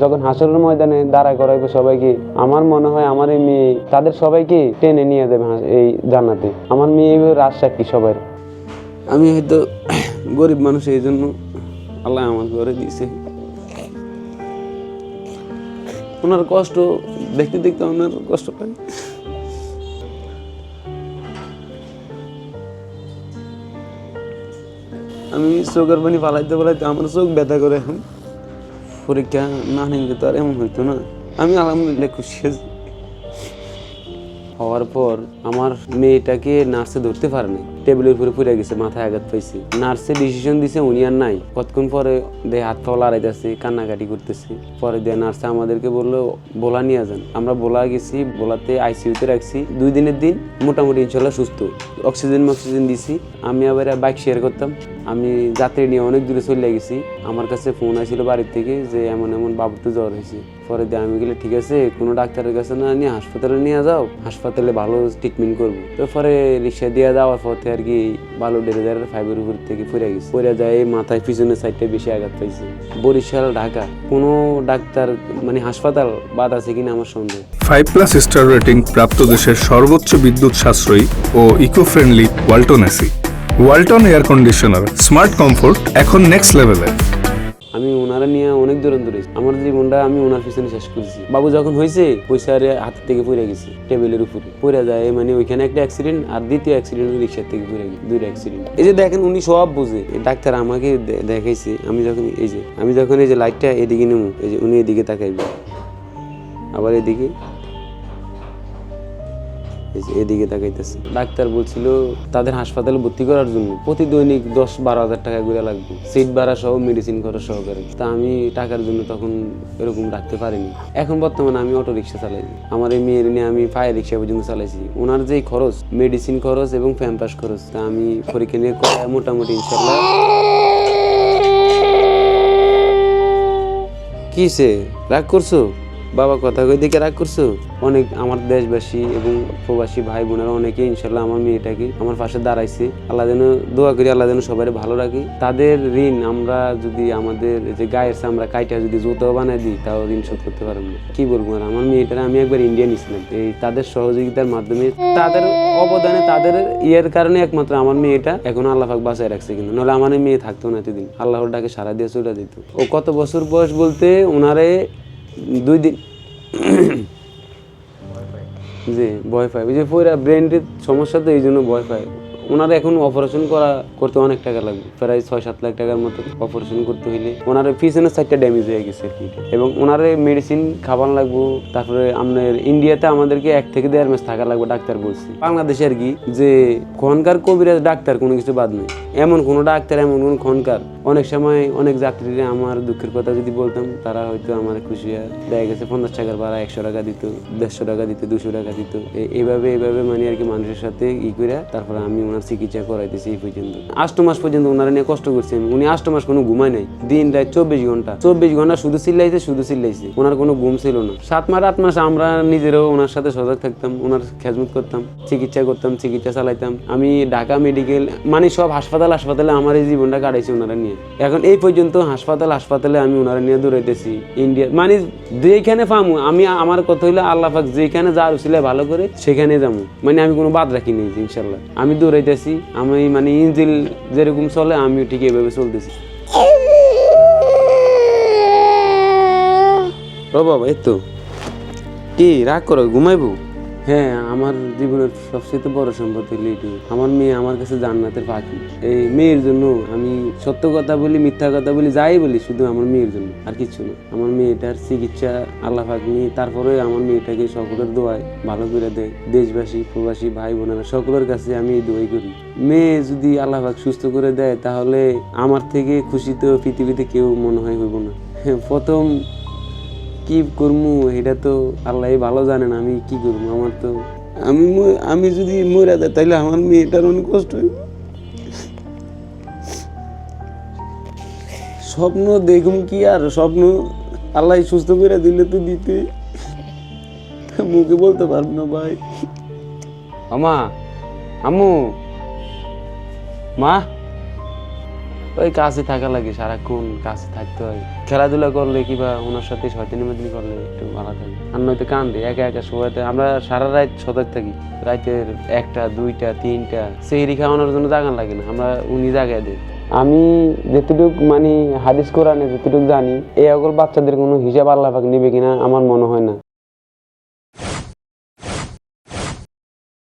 যখন হাসরের ময়দানে দাঁড়া করাইবো সবাইকে, আমার মনে হয় আমার এই মেয়ে তাদের সবাইকে টেনে নিয়ে যাবে এই জান্নাতে। আমার মেয়ে রাজসাক্ষী সবার। আমি হয়তো গরিব মানুষ, এই জন্য আল্লাহ আমার ঘরে দিয়েছে। ওনার কষ্ট দেখতে দেখতে ওনার কষ্ট পাই। আমি চোখের পানি পালাইতে পালাইতে আমার চোখ ব্যথা করে। এখন পরীক্ষা না নিলে তো আর এমন হইতো না। আমি আলহামদুলিল্লাহ খুশি আছি। হওয়ার পর আমার মেয়েটাকে নার্সে ধরতে পারেনি, টেবিলের উপরে পড়ে গেছে, মাথায় আঘাত পাইছে। নার্সে ডিসিশন দিছে উনি আর নাই। কতক্ষণ পরে দেহে হাত পা লড়াইতেছে, কান্নাকাটি করতেছে। পরে দিয়ে নার্সে আমাদেরকে বললো বোলা নিয়ে যান। আমরা বোলা গেছি, বোলাতে আইসিইউতে রাখছি। 2 দিনের দিন মোটামুটি ইনশাল্লাহ সুস্থ। অক্সিজেন দিছি। আমি আবার বাইক শেয়ার করতাম। আমি যাত্রী নিয়ে অনেক দূরে চলে গেছি। আমার কাছে ফোন আসছিল বাড়ির থেকে যে এমন এমন বাবুর তো জ্বর হয়েছে। পরে দিয়ে আমি গেলে ঠিক আছে, কোনো ডাক্তারের কাছে না নিয়ে হাসপাতালে নিয়ে যাও, হাসপাতালে ভালো ট্রিটমেন্ট করবো। তো পরে রিক্সা দিয়ে যাওয়ার পথে আর কি ভালো ডেলিভারি 5-এর উপর থেকে পড়ে গেছে। পড়ে যায় মাথায় পিছনের সাইডটা বেশি আঘাত পাইছে। বরিশাল ঢাকা কোনো ডাক্তার মানে হাসপাতাল বাদ আছে কিনা আমার সন্দেহ। 5+ স্টার রেটিং প্রাপ্ত দেশের সর্বোচ্চ বিদ্যুৎ সাশ্রয়ী ও eco friendly Walton AC. Walton air conditioner, smart comfort এখন নেক্সট লেভেলে। আমি ওনারা নিয়ে অনেক দূরে আমার জীবনটা আমি ওনার পিছনে শেষ করেছি। বাবু যখন হয়েছে পয়সারে হাত থেকে পড়ে গেছে, টেবিলের উপরে পড়ে যায়। মানে ওইখানে একটা অ্যাক্সিডেন্ট, আর দ্বিতীয় অ্যাক্সিডেন্ট রিক্সার থেকে পড়ে গেছে। 2টা অ্যাক্সিডেন্ট। এই যে দেখেন উনি সব বুঝে। ডাক্তার আমাকে দেখাইছে। আমি যখন এই যে লাইটটা এদিকে নেবো, এই যে উনি এদিকে তাকাইবে, আবার এদিকে তাকাইতেছে। ডাক্তার বলছিল তাদের হাসপাতালে ভর্তি করার জন্য প্রতি দৈনিক 10-12 হাজার টাকা করে লাগবে, সিট ভাড়া সহ, মেডিসিন খরচ সহকারে। তা আমি টাকার জন্য তখন এরকম রাখতে পারিনি। এখন বর্তমানে আমি অটো রিক্সা চালাই। আমার এই মেয়ের নিয়ে আমি ফায়ার রিক্সা পর্যন্ত চালাইছি। ওনার যেই খরচ, মেডিসিন খরচ এবং প্যাম্পাস খরচ, তা আমি পরীক্ষা নিয়ে মোটামুটি ইনশাল্লাহ। কিসে রাগ করছো বাবা? কথা কই দিকে রাগ করছো? অনেক আমার দেশবাসী এবং প্রবাসী ভাই বোনেরা অনেকে ইনশাল্লাহ আমার মেয়েটাকে আমার পাশে দাঁড়াইছে। আল্লাহ যেন দোয়া করি, আল্লাহ যেন সবাই ভালো রাখি। তাদের ঋণ আমরা যদি আমাদের যে গায়ের আমরা কাইটা যদি জুতো বানাই দিই, তাও ঋণ শোধ করতে পারবো না। কি বলবো আর, আমার মেয়েটা আমি একবার ইন্ডিয়া নিয়েছিলাম। এই তাদের সহযোগিতার মাধ্যমে, তাদের অবদানে, তাদের ইয়ের কারণে একমাত্র আমার মেয়েটা এখন আল্লাহ পাক বাঁচায় রাখছে। কিন্তু নাহলে আমার মেয়ে থাকতো না এতদিন। আল্লাহর ডাকে সারা দিয়ে চলে দিত। ও কত বছর বয়স বলতে ওনারে 2 দিন জি ভয় পায়। ওই যে পুরা ব্রেনের সমস্যা, তো এই জন্য ভয় পায়। ওনারা এখন অপারেশন করতে অনেক টাকা লাগবে, প্রায় 6-7 লাখ টাকার মতো অপারেশন করতে হইলে। ওনার পিছনের সাইডটা ড্যামেজ হয়ে গেছে আর কি, এবং ওনার মেডিসিন খাবার লাগবো। তারপরে আপনার ইন্ডিয়াতে আমাদেরকে 1 থেকে 1.5 মাস থাকা লাগবে ডাক্তার বলছে। বাংলাদেশে আর কি যে খনকার কবিরাজ ডাক্তার কোনো কিছু বাদ নেই, এমন কোনো ডাক্তার, এমন কোনো খনকার। অনেক সময় অনেক যাত্রীরা আমার দুঃখের কথা যদি বলতাম, তারা হয়তো আমার খুশি হয়। দেখা গেছে 50 টাকার ভাড়া 100 টাকা দিত, 150 টাকা দিত, 200 টাকা দিত। এইভাবে মানে আর কি মানুষের সাথে করে তারপরে আমি ওনার চিকিৎসা করাইতেছি। এই পর্যন্ত 8 মাস পর্যন্ত ওনারা নিয়ে কষ্ট করছি আমি। উনি 8 মাস কোনো ঘুমায় নাই, দিন রাত 24 ঘন্টা শুধু চিল্লাইছে। ওনার কোনো ঘুম ছিল না। 7-8 মাস আমরা নিজেরাও ওনার সাথে সজাগ থাকতাম, ওনার খেজমত করতাম, চিকিৎসা করতাম, চিকিৎসা চালাইতাম। আমি ঢাকা মেডিকেল মানে সব হাসপাতালে আমার এই জীবনটা কাটাইছি ওনারা নিয়ে। এখন এই পর্যন্ত হাসপাতালে আমি ওনারা নিয়ে দৌড়াইতেছি। ইন্ডিয়া মানে যেখানে পামু আমি, আমার কথা হইলো আল্লাহ পাক যেখানে যার উসিলায় ভালো করে সেখানে যাবো। মানে আমি কোনো বাদ রাখিনি ইনশাল্লাহ। আমি দৌড়াইতেছি, আমি মানে ইঞ্জিল যেরকম চলে আমি ঠিক এভাবে চলতেছি। ও বাবা, এই তো কি রাগ করো, ঘুমাইবো? হ্যাঁ, আমার জীবনের সবচেয়ে বড় সম্পদ হলো এটাই। আমার মেয়ে আমার কাছে জান্নাতের পাখি। এই মেয়ের জন্য আমি সত্য কথা বলি, মিথ্যা কথা বলি, যাই বলি, শুধু আমার মেয়ের জন্য, আর কিছু না। আমার মেয়েটার চিকিৎসা আল্লাহ পাক নিয়ে, তারপরে আমার মেয়েটাকে সকলের দোয়ায় ভালো করে দেয়। দেশবাসী, প্রবাসী ভাই বোনেরা সকলের কাছে আমি এই দোয়াই করি। মেয়ে যদি আল্লাহ পাক সুস্থ করে দেয়, তাহলে আমার থেকে খুশি তো পৃথিবীতে কেউ মনে হয় হইব না। প্রথম কি করবো এটা তো আল্লাহ ভালো জানেন। আমি কি করবো, আমার তো আমি যদি মরে যাই তাহলে আমার মেয়েটার অনেক কষ্ট হয়। স্বপ্ন দেখুম কি আর, স্বপ্ন আল্লাহ সুস্থ করে দিলে তো দিতে, মুখে বলতে পারবো না ভাই। আমা, আম্মু, মা, ওই কাছে থাকা লাগে, সারাক্ষণ কাছে থাকতে হয়। খেলাধুলা করলে কিংবা ওনার সাথে শয়তানি মাতানি করলে একটু ভালো থাকে। আর নয়তো কান্দে একা একা শোয়াতে। আমরা সারা রাত সজাগ থাকি, রাতের 1টা 2টা 3টা সেহরি খাওয়ানোর জন্য জাগান লাগে না, আমরা উনি জাগায় দেয়। আমি যেটুকু মানে হাদিস কোরআনে যেটুকু জানি, এই সকল বাচ্চাদের কোনো হিসাব আল্লাহ পাক নিবে কিনা আমার মনে হয় না।